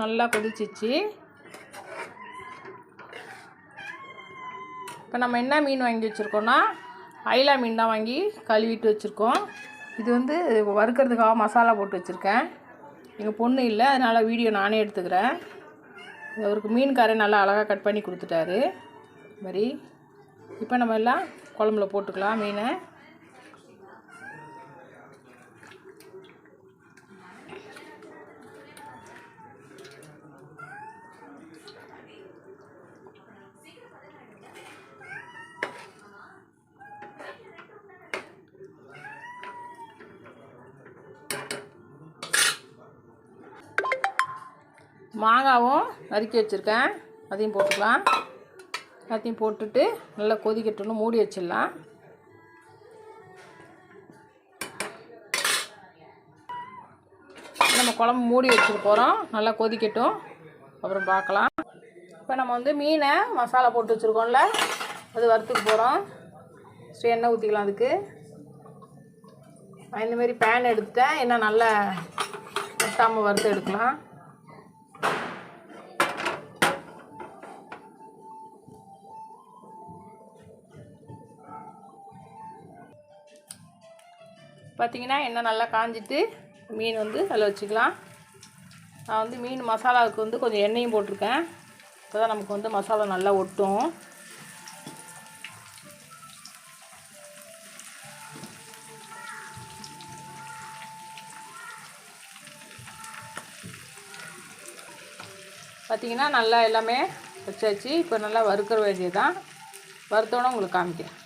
நல்லா கொதிச்சிச்சு. இப்போ நம்ம என்ன மீன் வாங்கி வச்சுருக்கோன்னா ஐலா மீன் தான் வாங்கி கழுவிட்டு வச்சுருக்கோம். இது வந்து வறுக்கிறதுக்காக மசாலா போட்டு வச்சுருக்கேன். எங்கள் பொண்ணு இல்லை, அதனால் வீடியோ நானே எடுத்துக்கிறேன். அவருக்கு மீன்காரன் நல்லா அழகாக கட் பண்ணி கொடுத்துட்டாரு. மாதிரி இப்போ நம்ம எல்லாம் குழம்புல போட்டுக்கலாம் மீனை. மாங்காவும் நறுக்கி வச்சுருக்கேன், அதையும் போட்டுக்கலாம். எல்லாத்தையும் போட்டுட்டு நல்லா கொதிக்கட்டும்னு மூடி வச்சிடலாம். நம்ம குழம்பு மூடி வச்சுட்டு போகிறோம், நல்லா கொதிக்கட்டும், அப்புறம் பார்க்கலாம். இப்போ நம்ம வந்து மீனை மசாலா போட்டு வச்சுருக்கோம்ல, அது வறுத்துக்க போகிறோம். எண்ணெய் ஊற்றிக்கலாம். அதுக்கு நான் இந்தமாரி பேன் எடுத்துட்டேன், எண்ணெய் நல்லா ஒட்டாமல் வறுத்து எடுக்கலாம். பார்த்திங்கன்னா எண்ணெய் நல்லா காஞ்சிட்டு மீன் வந்து அதில் வச்சுக்கலாம். நான் வந்து மீன் மசாலாவுக்கு வந்து கொஞ்சம் எண்ணெயும் போட்டிருக்கேன், அப்போ தான் நமக்கு வந்து மசாலா நல்லா ஒட்டும். பார்த்திங்கன்னா நல்லா எல்லாமே வச்சாச்சு. இப்போ நல்லா வறுக்கிற வேண்டியது தான். வறுத்தோன்னே உங்களுக்கு காமிக்கிறேன்.